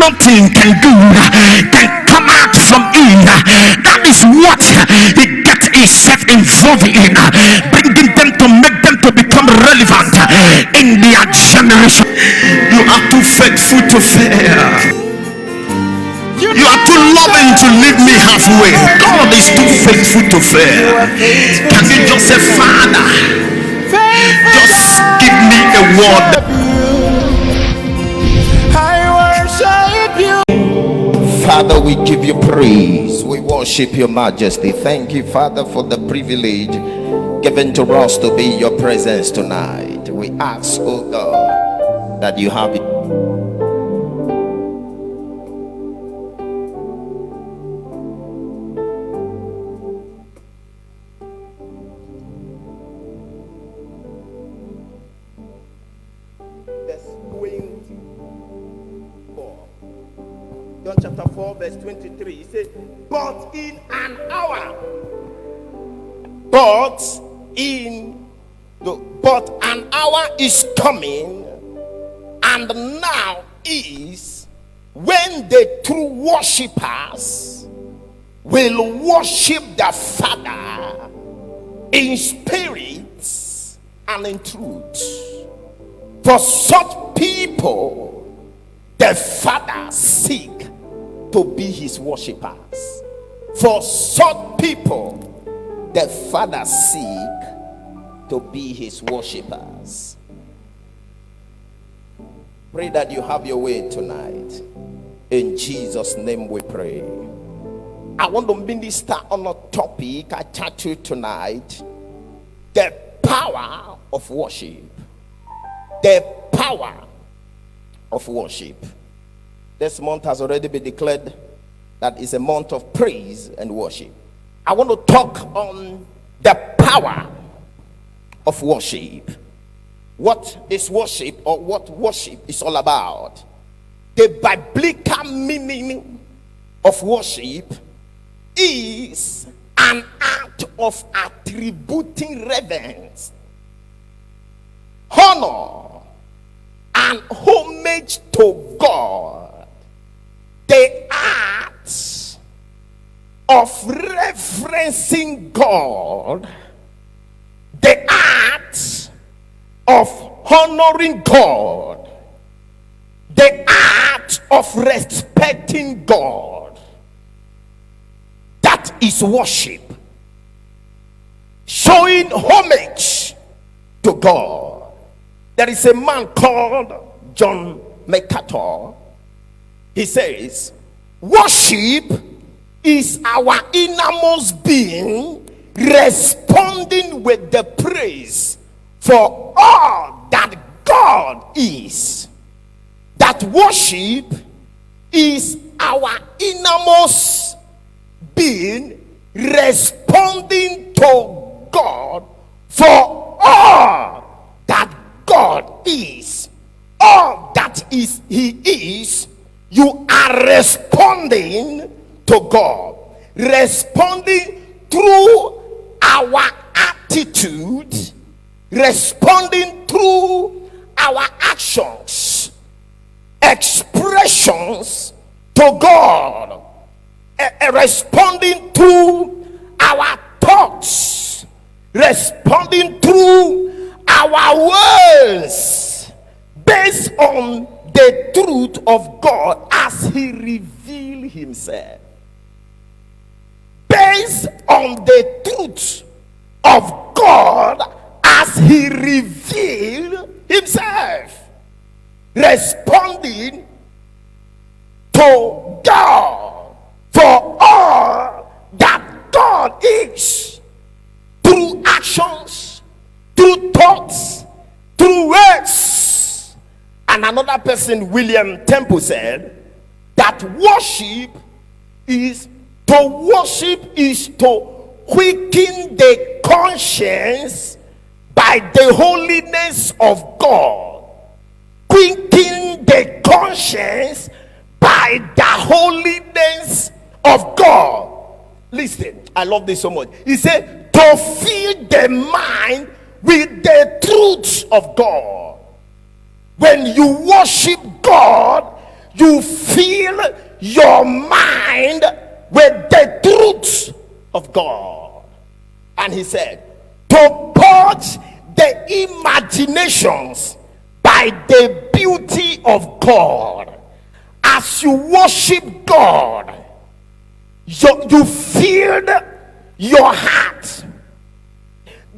nothing can do can come out from it. That is what he gets himself involved in, bringing them to make them to become relevant in their generation. You are too faithful to fail. You are too loving to leave me halfway. God is too faithful to fail. Can you just say, Father, just give me a word? I worship you. Father, we give you praise. We worship your majesty. Thank you, Father, for the privilege given to us to be in your presence tonight. We ask, oh God, that you have it. John chapter 4 verse 23, he says, but in an hour, but an hour is coming, and now is, when the true worshippers will worship the Father in spirit and in truth. For such people, the Father seek to be his worshippers. For such people, the Father seek to be his worshippers. Pray that you have your way tonight. In Jesus' name we pray. I want to minister on a topic I chat to tonight: the power of worship. The power of worship. This month has already been declared that it's a month of praise and worship. I want to talk on the power of worship. What is worship, or what worship is all about? The biblical meaning of worship is an act of attributing reverence, honor, and homage to God. The act of reverencing God, the act of honoring God, the act of respecting God. That is worship. Showing homage to God. There is a man called John MacArthur. He says, worship is our innermost being responding with the praise for all that God is. That worship is our innermost being responding to God for all that God is. All that is He is, you are responding to God. Responding through our attitude, responding through our actions, expressions to God, responding to our thoughts, responding through our words, based on the truth of God as He revealed Himself. Based on the truth of God as He revealed Himself. Responding to God for all that God is, through actions, through thoughts, through words. And another person, William Temple, said that worship is to quicken the conscience by the holiness of God. Quicken the conscience by the holiness of God. Listen, I love this so much. He said to fill the mind with the truths of God. When you worship God, you fill your mind with the truths of God. And he said, to purge the imaginations by the beauty of God. As you worship God, you filled your heart.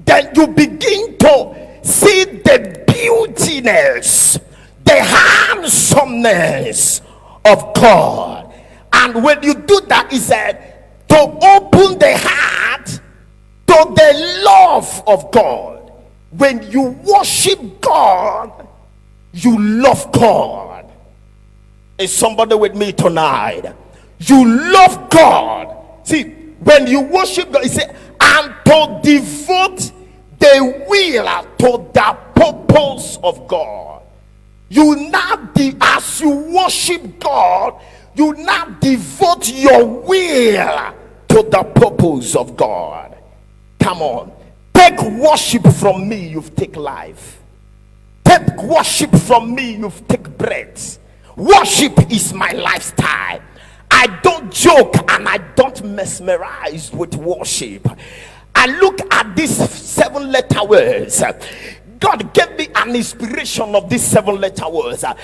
Then you begin to see the beautiness, the handsomeness of God. And when you do that, he said, to open the heart to the love of God. When you worship God, you love God. Is somebody with me tonight? You love God. See, when you worship God, he said, and to devote the will to the purpose of God. You now, as you worship God, you now devote your will to the purpose of God. Come on, take worship from me, you've taken life. Take worship from me, you've taken breath. Worship is my lifestyle. I don't joke and I don't mesmerize with worship. I look at these 7-letter words. God gave me an inspiration of these 7-letter words, and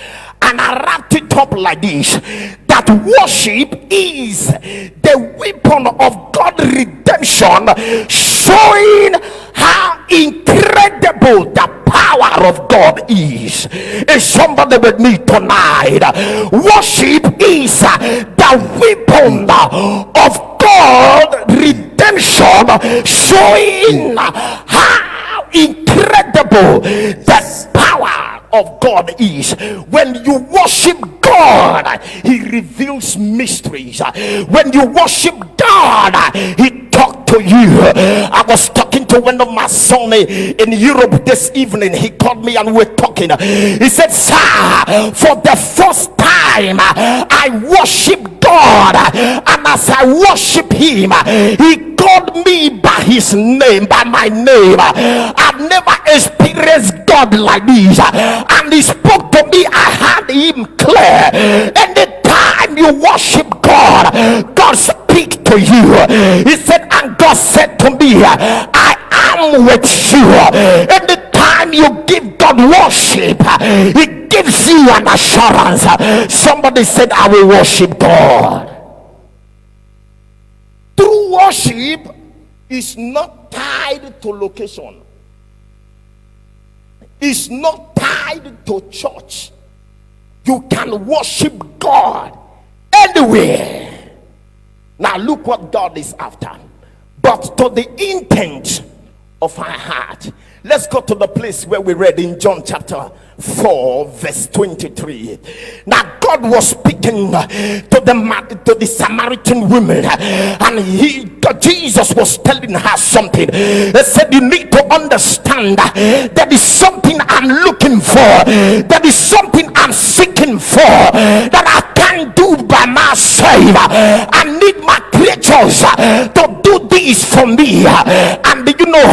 I wrapped it up like this: that worship is the weapon of God's redemption, showing how incredible the power of God is. Is somebody with me tonight? Worship is the weapon of God redemption, showing how incredible the power of God is. When you worship God, he reveals mysteries. When you worship God, he talks to you. I was talking to one of my sons in Europe this evening. He called me and we're talking. He said, sir, for the first time I worship God, and as I worship him, he called me by his name, by my name. I've never experienced God like this, and he spoke to me. I heard him clear. Anytime you worship God, God speaks to you. He said, and God said to me, I am with you. Anytime you give God worship, he gives you an assurance. Somebody said, I will worship God. True worship is not tied to location. It's not tied to church. You can worship God anywhere. Now look what God is after. But to the intent of our heart. Let's go to the place where we read in John chapter 4 verse 23. Now God was speaking to the Samaritan woman, and Jesus was telling her something. He said, you need to understand that is something I'm looking for, that is something I'm seeking for, that I can't do by myself. I need my creatures to do this for me. And you know,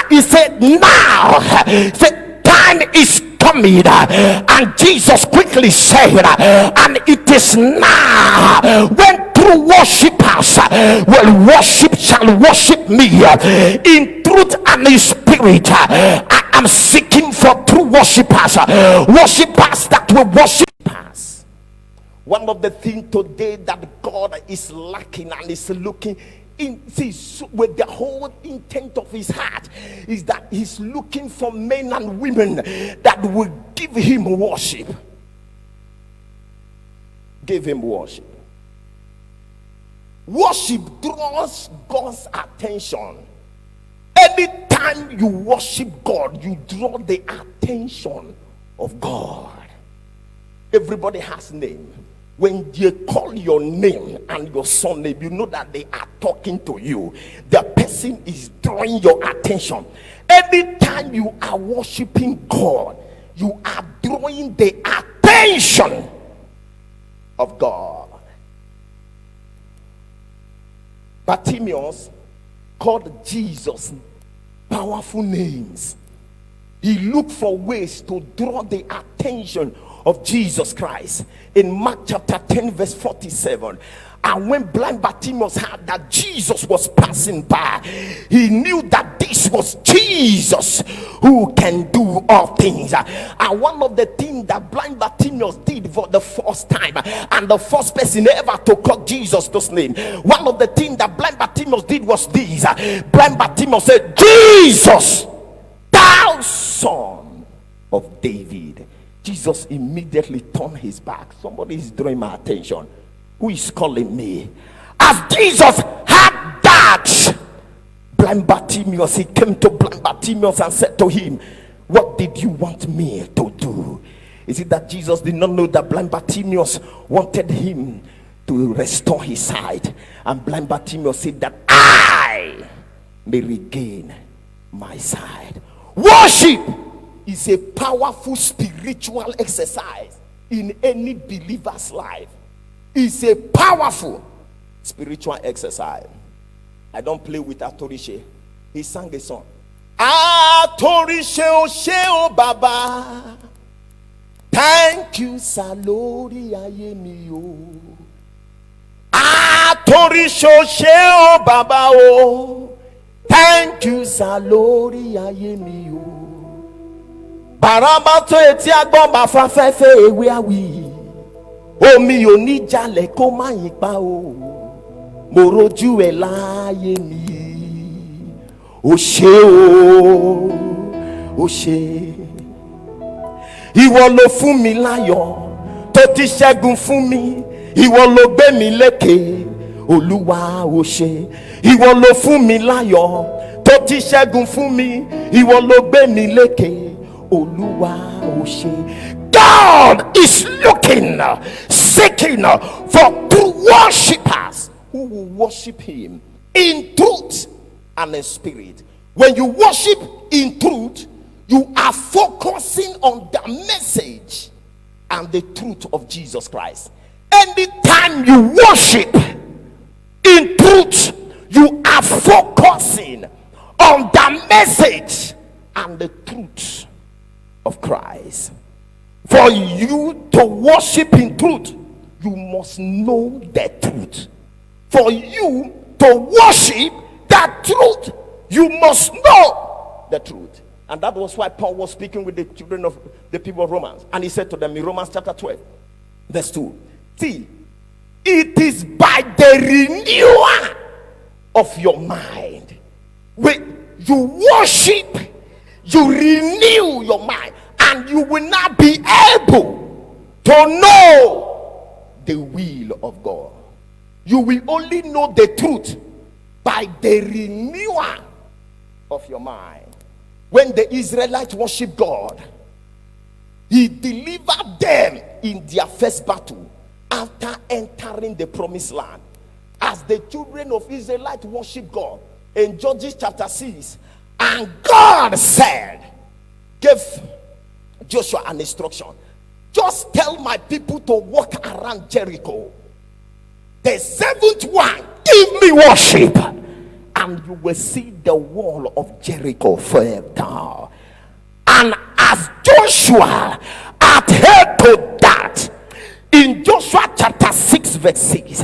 he said, now, the time is coming, and Jesus quickly said, and it is now when true worshipers shall worship me in truth and in spirit. I am seeking for true worshipers that will worship us. One of the things today that God is lacking and is looking in, with the whole intent of his heart, is that he's looking for men and women that will give him worship. Give him worship. Worship draws God's attention. Anytime you worship God, you draw the attention of God. Everybody has name. When they call your name and your surname, you know that they are talking to you. The person is drawing your attention. Anytime you are worshiping God, you are drawing the attention of God. Bartimaeus called Jesus powerful names. He looked for ways to draw the attention of Jesus Christ in Mark chapter 10 verse 47. And when blind Bartimaeus heard that Jesus was passing by, he knew that this was Jesus who can do all things. And one of the things that blind Bartimaeus did for the first time, and the first person ever to call Jesus' name, one of the things that blind Bartimaeus did was this. Blind Bartimaeus said, "Jesus, thou son of David." Jesus immediately turned his back. Somebody is drawing my attention. Who is calling me? As Jesus had that, blind Bartimaeus, he came to blind Bartimaeus and said to him, "What did you want me to do?" Is it that Jesus did not know that blind Bartimaeus wanted him to restore his sight? And blind Bartimaeus said that I may regain my sight. Worship is a powerful spiritual exercise in any believer's life. It's a powerful spiritual exercise. I don't play with Atorishe. He sang a song. Atorishe o she o baba. Thank you, Salori ayemi o. Atorishe o she o baba o. Thank you, Salori ayemi o. Barabato eti agbon ma fa fefe ewe awi. Omi ò ní jalè kó má yín pa o. Mo rojú ẹ̀ láyé mi. Ó ṣé o, ó ṣé. Ìwọ ló fún mi láyọ̀, tó ti ṣẹ́gun fún mi. Ìwọ ló gbé mi lékè, Olúwa ó ṣé. Ìwọ ló fún mi láyọ̀, tó ti ṣẹ́gun fún mi. Ìwọ ló gbé mi lékè, Olúwa ó ṣé. God is looking, seeking for true worshippers who will worship him in truth and in spirit. When you worship in truth, you are focusing on the message and the truth of Jesus Christ. Anytime you worship in truth, you are focusing on the message and the truth of Christ. For you to worship in truth, you must know the truth. For you to worship that truth, you must know the truth. And that was why Paul was speaking with the children of the people of Romans. And he said to them in Romans chapter 12, verse 2, see, it is by the renewal of your mind. When you worship, you renew your mind. And you will not be able to know the will of God. You will only know the truth by the renewal of your mind. When the Israelites worship God, he delivered them in their first battle after entering the promised land. As the children of Israelites worship God in Judges chapter 6, and God said, gave Joshua an instruction, just tell my people to walk around Jericho. The seventh one, give me worship, and you will see the wall of Jericho fall down. And as Joshua adhered to that, in Joshua chapter 6 verse 6,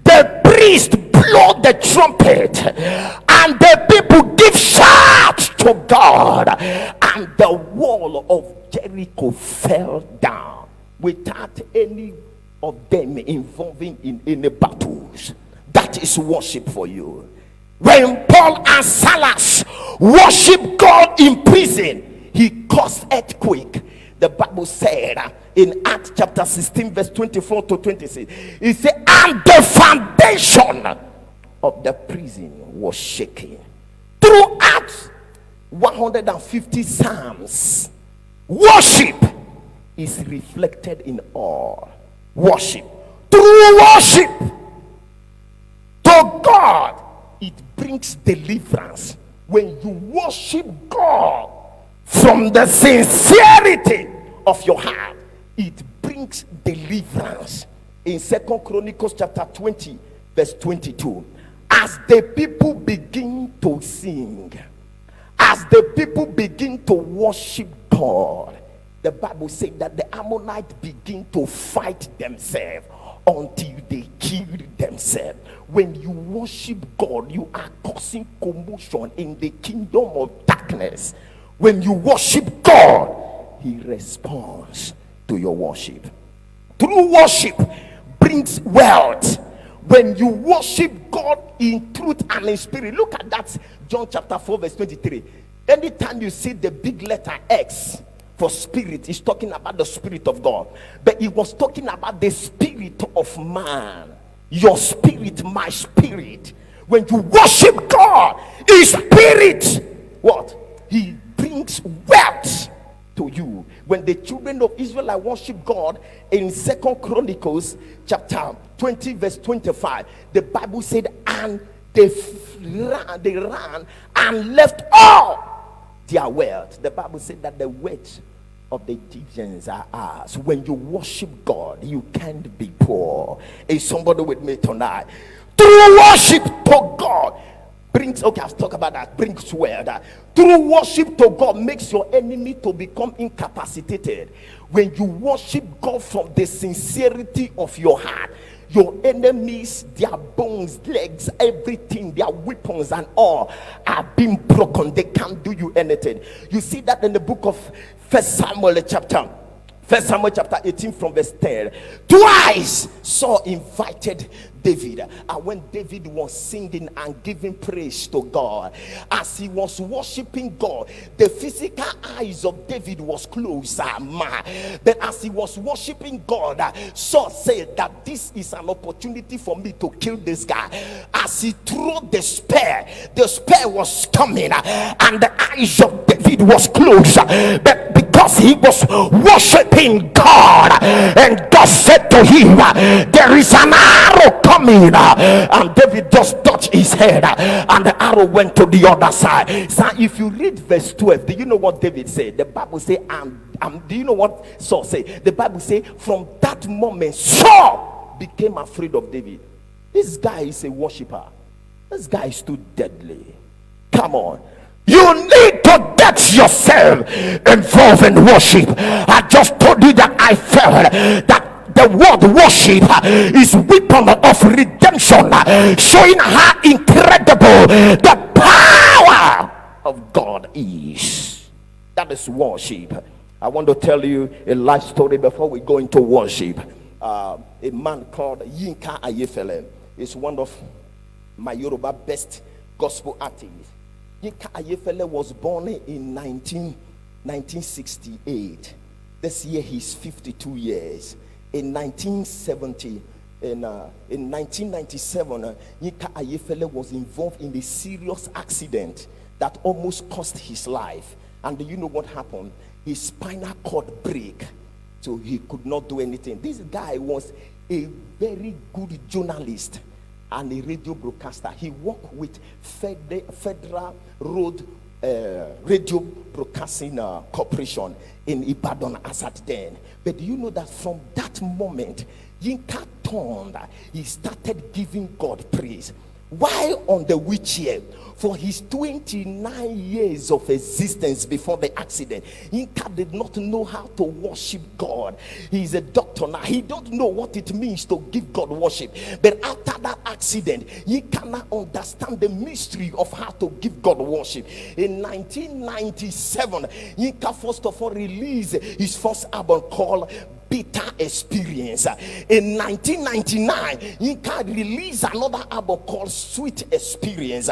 the priest blow the trumpet and the people give shout to God, and the wall of Jericho fell down without any of them involving in any battles. That is worship for you. When Paul and Silas worship God in prison, he caused earthquake. The Bible said in Acts chapter 16 verse 24 to 26, it said, and the foundation of the prison was shaking. Throughout 150 psalms, worship is reflected in all. Worship, true worship to God, it brings deliverance. When you worship God from the sincerity of your heart, it brings deliverance. In 2 Chronicles chapter 20 verse 22, as the people begin to sing, as the people begin to worship God, the Bible said that the Ammonites begin to fight themselves until they kill themselves. When you worship God, you are causing commotion in the kingdom of darkness. When you worship God, he responds to your worship. True worship brings wealth. When you worship God in truth and in spirit, look at that, John chapter 4 verse 23. Anytime you see the big letter X for spirit, it's talking about the spirit of God, but it was talking about the spirit of man. Your spirit, my spirit. When you worship God in spirit, what? He brings wealth to you. When the children of Israel worship God in 2 Chronicles chapter 20 verse 25, the Bible said, and they ran and left all their wealth. The Bible said that the wealth of the Egyptians are ours. When you worship God, you can't be poor. Is somebody with me tonight? True worship to God brings, okay, I've talked about that, brings wealth. True worship to God makes your enemy to become incapacitated. When you worship God from the sincerity of your heart, your enemies, their bones, legs, everything, their weapons and all are being broken. They can't do you anything. You see that in the book of 1 Samuel chapter 18 from verse 10. Twice Saul invited David, and when David was singing and giving praise to God, as he was worshiping God, the physical eyes of David was closed, but as he was worshiping God, Saul said that this is an opportunity for me to kill this guy. As he threw the spear was coming, and the eyes of David was closed, but because he was worshiping God, and God said to him, there is an arrow coming, and David just touched his head, and the arrow went to the other side. So if you read verse 12, do you know what David said? The Bible says, do you know what Saul said? The Bible says, from that moment Saul became afraid of David. This guy is a worshiper. This guy is too deadly. Come on. You need to get yourself involved in worship. I just told you that I felt that the word worship is weapon of redemption, showing how incredible the power of God is. That is worship. I want to tell you a life story before we go into worship. A man called Yinka Ayefele is one of my Yoruba best gospel artists. Yinka Ayefele was born in 1968. This year he's 52 years. In 1997, Yinka Ayefele was involved in a serious accident that almost cost his life. And do you know what happened? His spinal cord break, so he could not do anything. This guy was a very good journalist and a radio broadcaster. He worked with Federal Road Radio Broadcasting Corporation in Ibadan as at then. But do you know that from that moment, Yinka turned, he started giving God praise. While on the wheelchair, for his 29 years of existence before the accident, Yinka did not know how to worship God. He's a doctor now. He don't know what it means to give God worship. But after that accident, Yinka now understand the mystery of how to give God worship. In 1997, Yinka first of all released his first album called Bitter Experience. In 1999, Yinka released another album called Sweet Experience.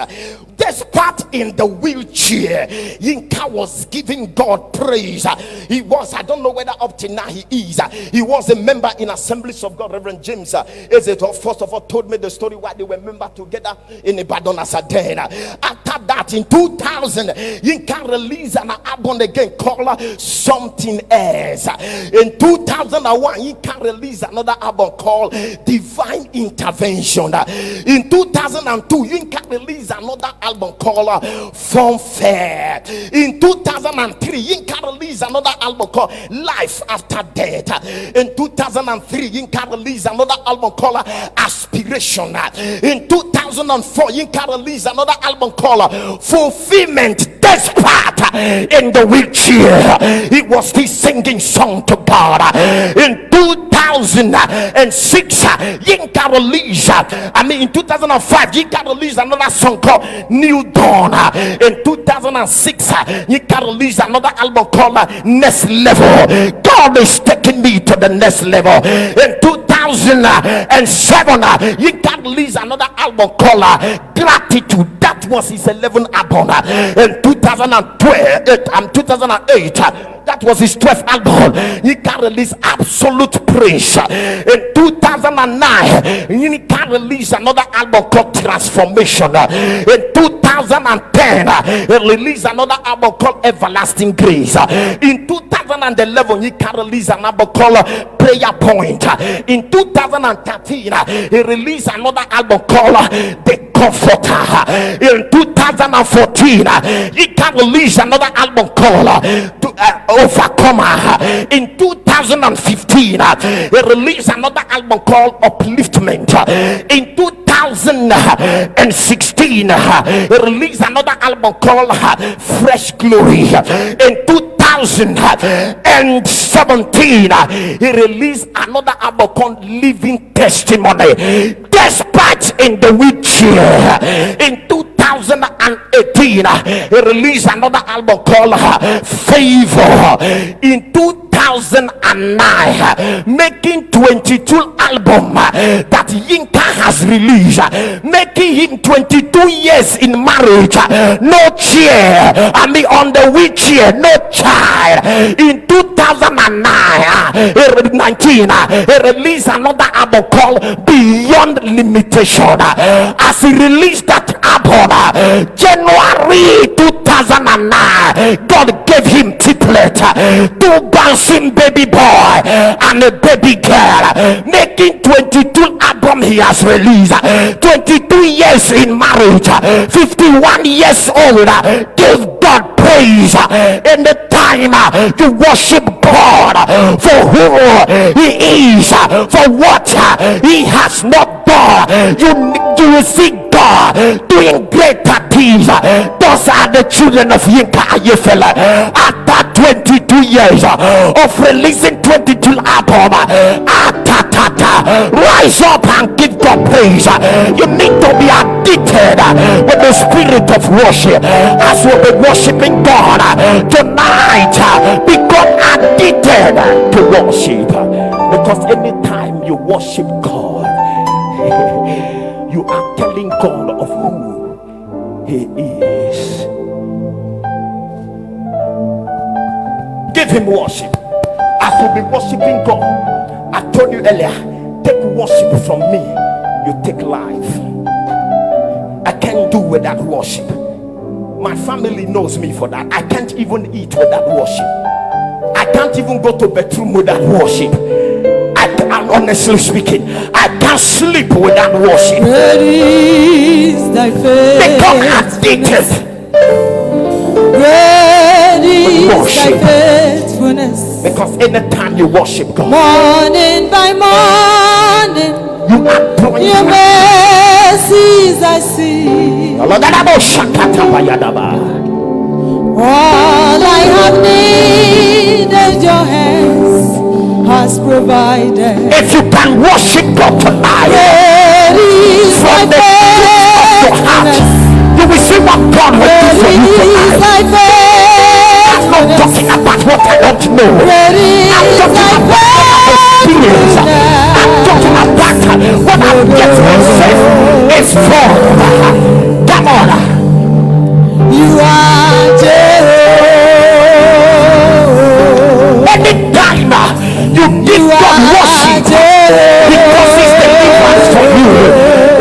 Despite in the wheelchair, Yinka was giving God praise. He was, I don't know whether up to now he is, he was a member in Assemblies of God. Reverend James first of all told me the story why they were members together in Ibadan as a den. After that, in 2000, Yinka released an album again called Something Else. In 2001, Yinka released another album called Divine Intervention. In 2002, Yinka released another album called Funfair. In 2003, Yinka released another album called Life After Death. In 2003, Yinka released another album called Aspiration. In 2004, 2004, Yinka released another album called Fulfillment. Despite in the wheelchair, it was his singing song to God. In 2006, Yinka released, in 2005, Yinka released another song called New Dawn. In 2006, Yinka released another album called Next Level. God is taking me to the next level. In 2007, Yinka released another album called Gratitude. That was his 11th album. In 2008, that was his 12th album. Yinka released Absolute Praise. In 2009, Yinka released another album called Transformation. In 2010, he released another album called Everlasting Grace. In 2011, Yinka released an album called Prayer Point. In 2013, he released another album called The Comforter. In 2014, Yinka released another album called Overcomer. In 2015, he released another album called Upliftment. In 2016, he released another album called Fresh Glory. In 2017, he released another album called Living Testimony. Despite in the wheelchair. In 2018, he released another album called Favor. In 2009, making 22 album that Yinka has released, making him 22 years in marriage, no chair, on the wheelchair, no child. In 2019, he released another album called Beyond Limitation. As he released that album, January 2009, God gave him triplet, 2 bouncing baby boy and a baby girl, making 22 album he has released. 22 years in marriage, 51 years old. Give God praise in the time you worship God for who he is, for what he has not done. You will see God doing greater things. Those are the children of Yinka Ayefele. After 22 years of releasing 22 album, rise up and give God praise. You need to be addicted with the spirit of worship. As we'll be worshiping God tonight, become addicted to worship, because anytime you worship God, you are telling God of who he is. Give him worship. As we'll be worshiping God, I told you earlier, take worship from me, you take life. I can't do without worship. My family knows me for that. I can't even eat without worship. I can't even go to bedroom without worship. I'm honestly speaking, I can't sleep without worship. Great is thy Become faithfulness. addicted. Great is thy faithfulness. Because anytime you worship God, morning by morning, you are drawing your mercies I see. All I have needed, your hands has provided. If you can worship God tonight, Great is thy from the depth of your heart, faithfulness. you will see what God will do for you tonight. I'm not talking about what I don't know. I'm talking about what I have experienced. I'm talking about what I'm getting myself is from. Come on. You are Jehovah. Anytime you give God worship, because it's deliverance for you.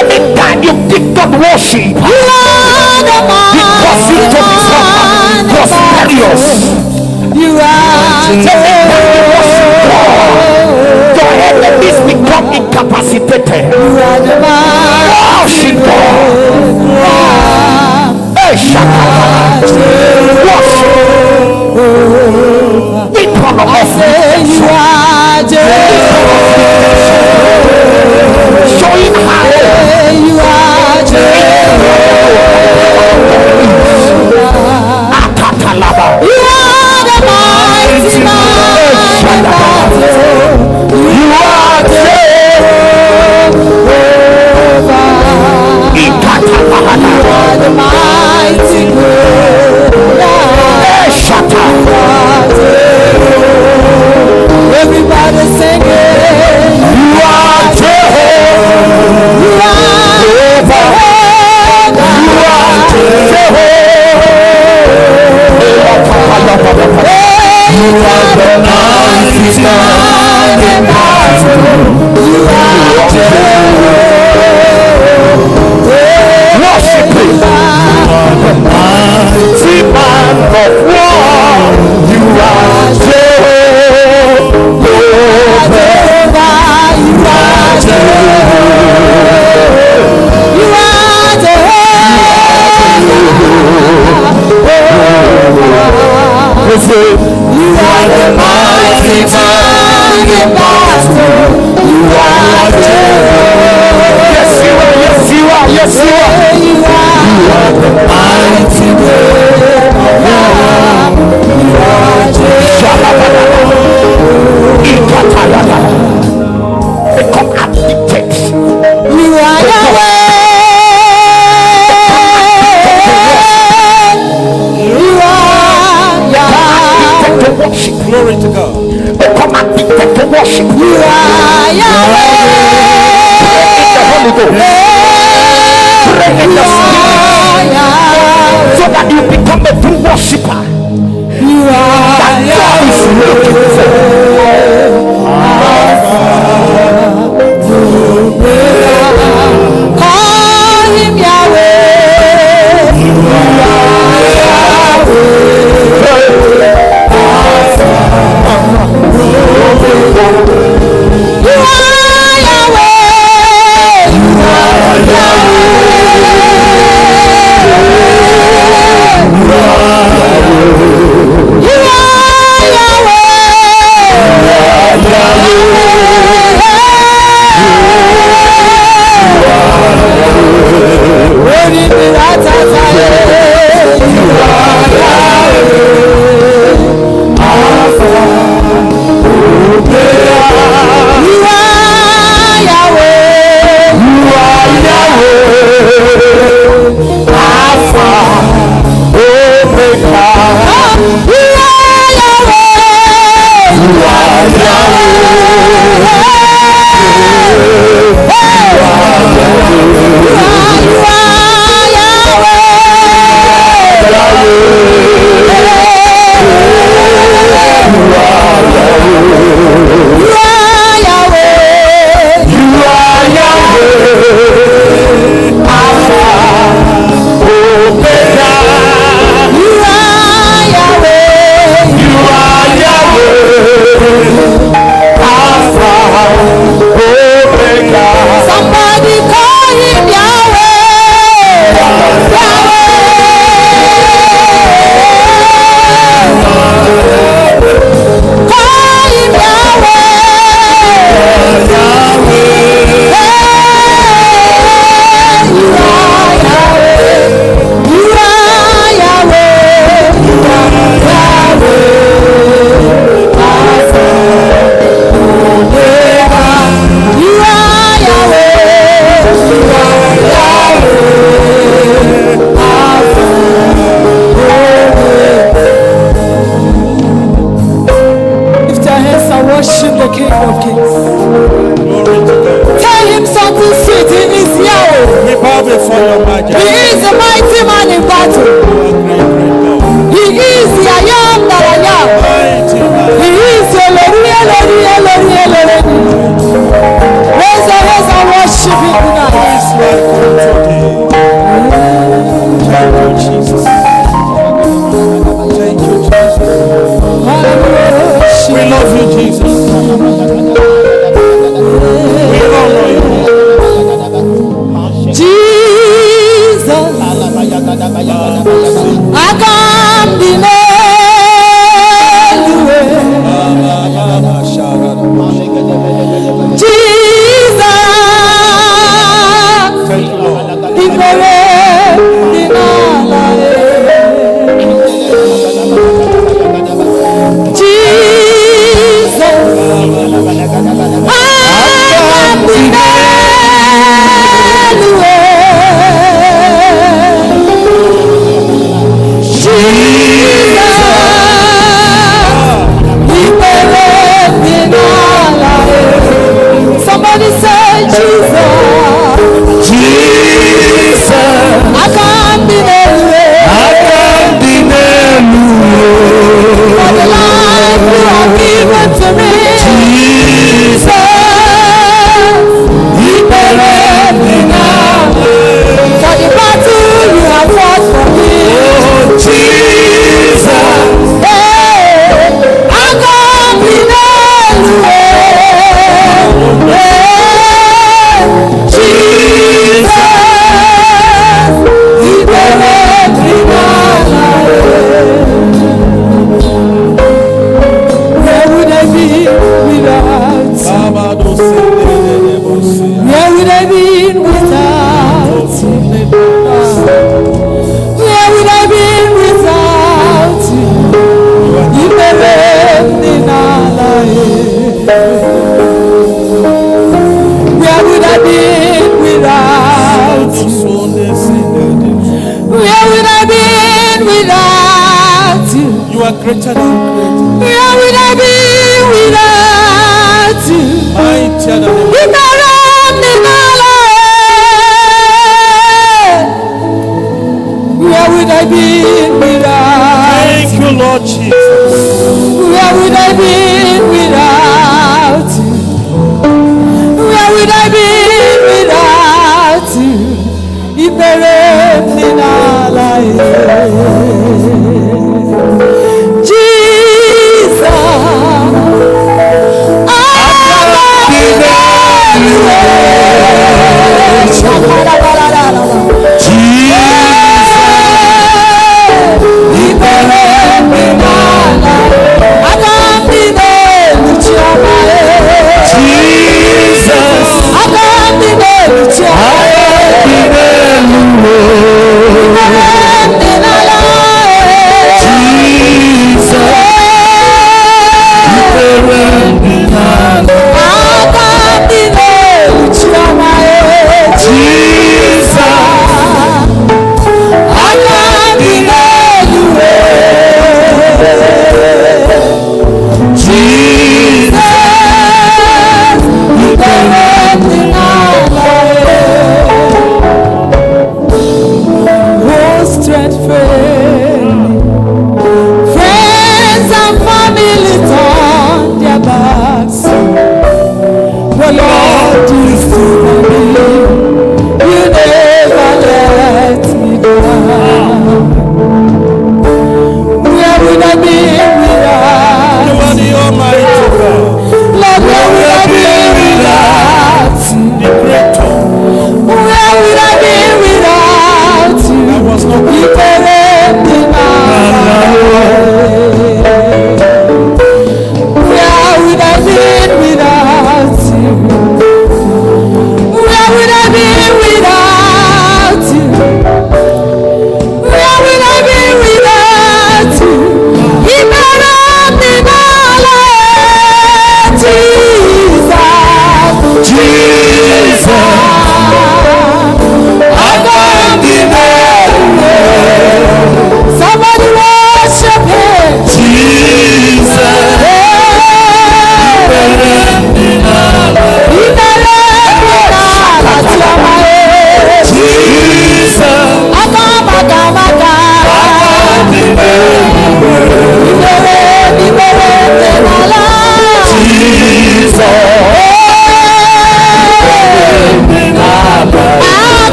Anytime you give God worship, because it will become prosperous. You are Anytime you worship God, your enemies become incapacitated. You are the man. Worship God. in the spirit, so that you become a true worshiper. That God is looking for. Call him Yahweh. You are greater than great. Where would I be without you? Mightier than the If I run in my life,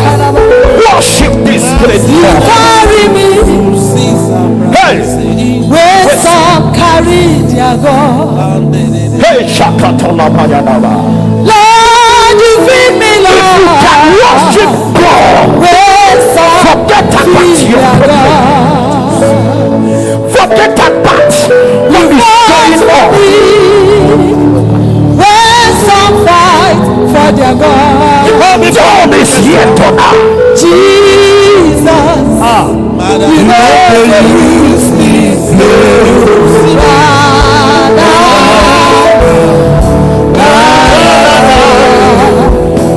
Worship this great God. Carry me. Hey, Where some carry their God. hey, Shakatola Mayanaba. Lord, you feed me, Lord. Worship God. Where some Forget about feed your their problem. God. Forget about what is going on. Where some fight for their God. All is here to now. Jesus, you know the use me.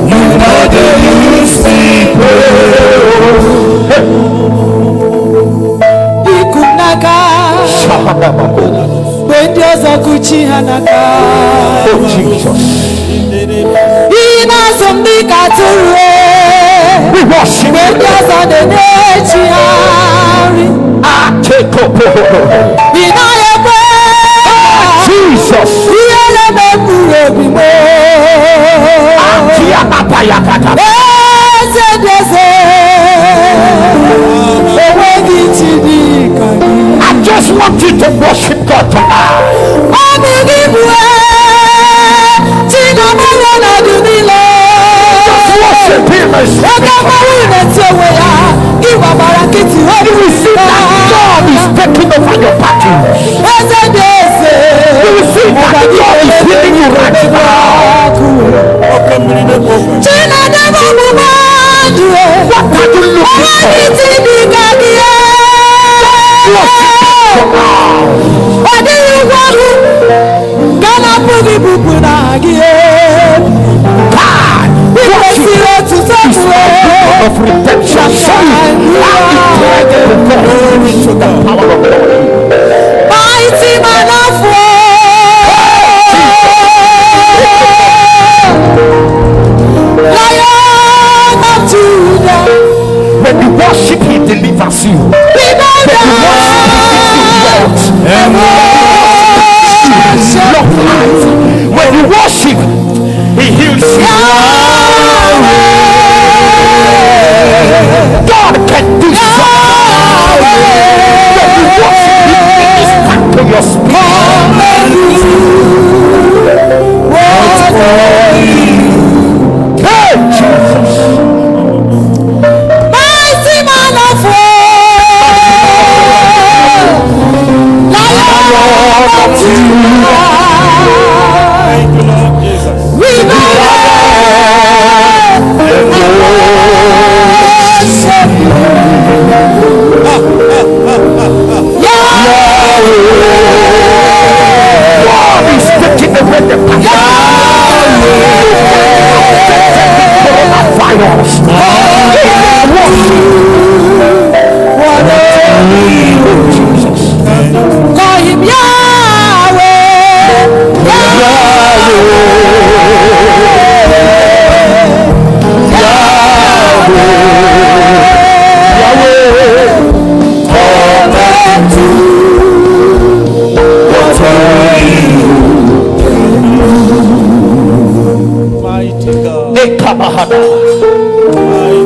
You know the use Ikunaka, Bendioza Kuchihanaka. Oh Jesus. Ina Somnika Turu. We worship Bendioza de Nechiari. take up. Ina Yekwe. Jesus. Iyele Mekure Bimo. Ese Deze. Owegi Chidikani. I just want you to worship God tonight. Just worship Him as you will see that God is taking over your battle. You will see that God is healing you right now. What are you looking for? Of redemption, glory to the power of God. Mighty man of war, Lion of Judah, When you worship, He delivers you. be thou When you worship, He gives you wealth. us. Jesus. Call him Yahweh.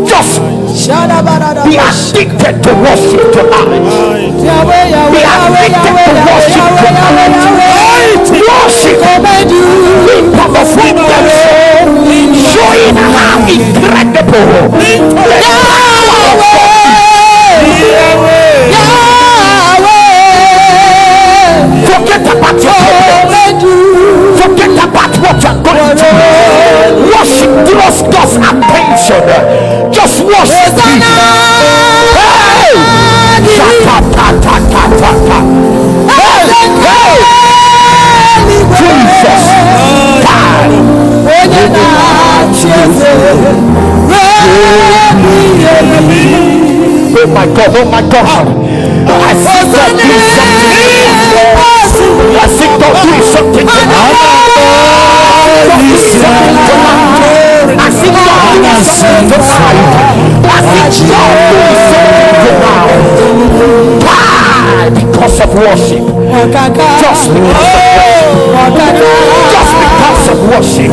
Just be addicted to worship tonight. Be addicted to worship tonight. Worship powerful depths, showing how incredible the power of God. Forget about your problem. Forget about what you're going through. Worship draws God's attention. Just worship Him. Hey! Jesus. Oh my God, oh my God. I see God doing something. I see God doing something tonight. I see God doing something tonight. I see God doing something tonight. Why? Because of worship. Just because of worship.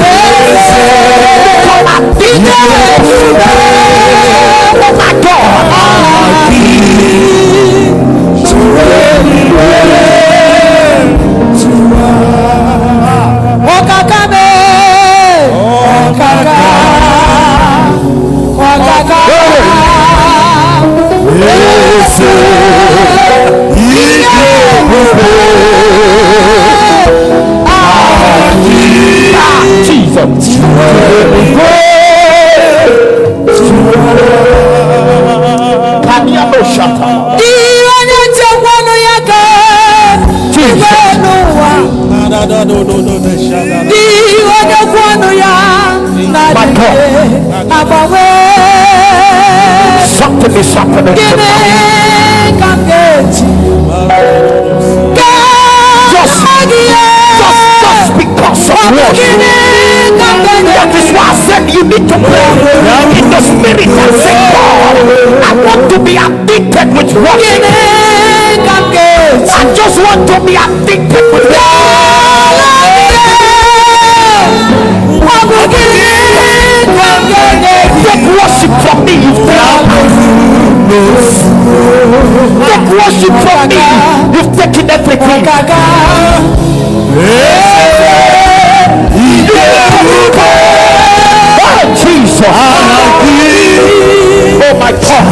Become addicted. Oh my God. Something is happening just because of worship. That is why I said you need to pray in the spirit and say, God, I want to be addicted with worship. I just want to be addicted with take worship from me, you've take worship from me, you've taken everything. Oh Jesus. Oh my God.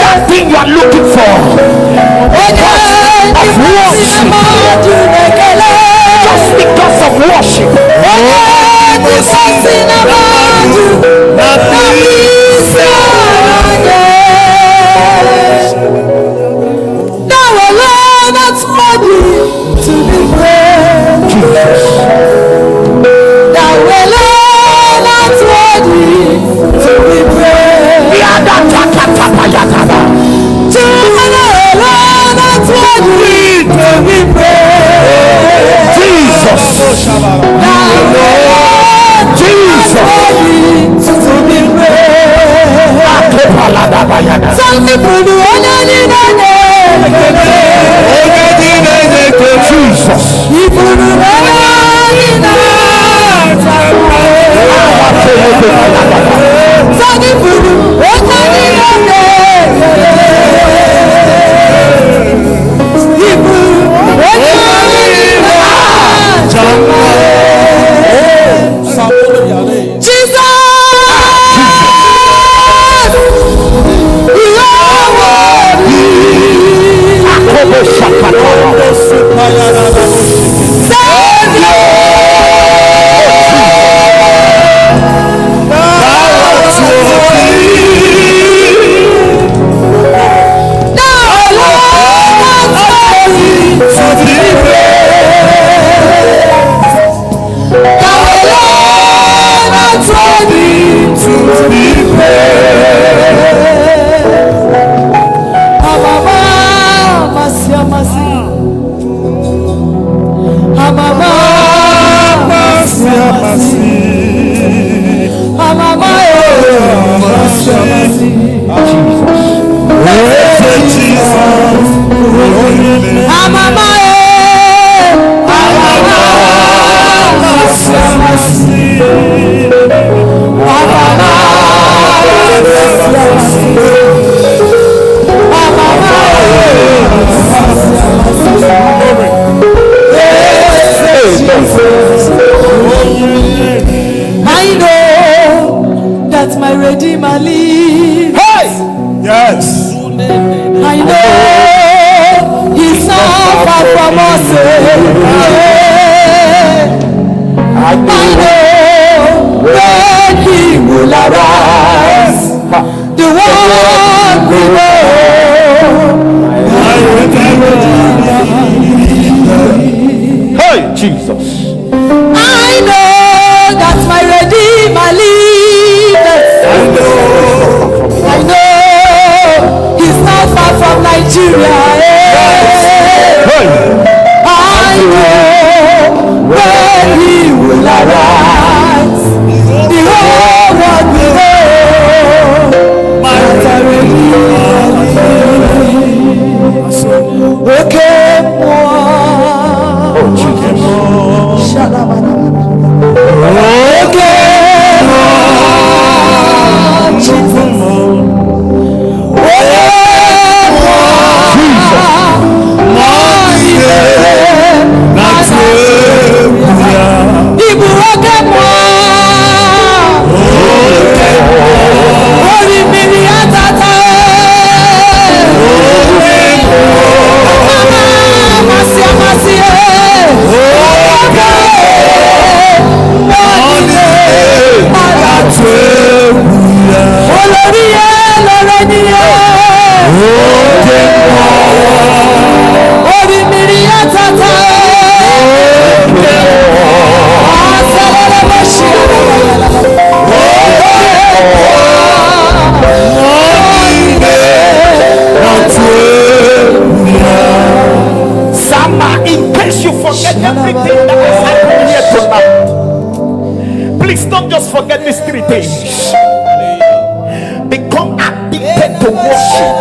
That thing you are looking for, just because of worship. Jesus. Redeemer lives. Hey! Yes. I know He's not far from us. I know when He will arise, the world will know. Hey, Jesus. I know that my Redeemer lives. I know He's not far from Nigeria. I know when He will arise, the whole world will know. My Redeemer lives. Okay, In case you forget everything that has happened here tonight, please don't just forget these three things. Become addicted to worship.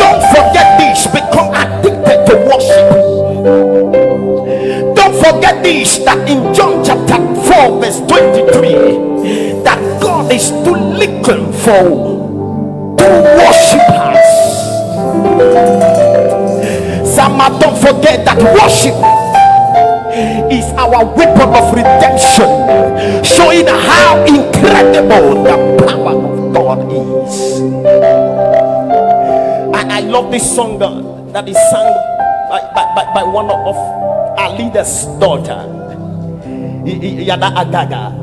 Don't forget this. Become addicted to worship. Don't forget this, that in John chapter 4 verse 23, that God is too little for true worshippers. Sama, don't forget that worship is our weapon of redemption, showing how incredible the power of God is. I love this song that is sung by one of our leaders' daughter, Yada Agaga.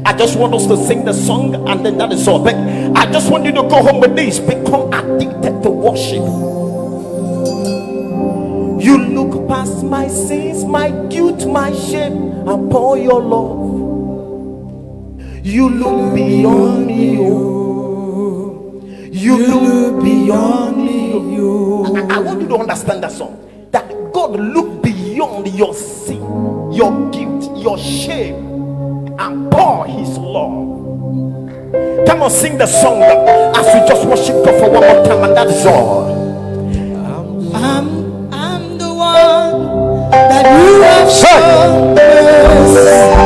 I just want us to sing the song and then that is all. But I just want you to go home with this. Become addicted to worship. You look past my sins, my guilt, my shame, and pour your love. You look beyond me, oh. You look beyond me, oh. I want you to understand that song. That God look beyond your sin, your guilt, your shame, and pour His love. Come on, sing the song as we just worship God for one more time, and that's all. I'm the one that you have shown mercy.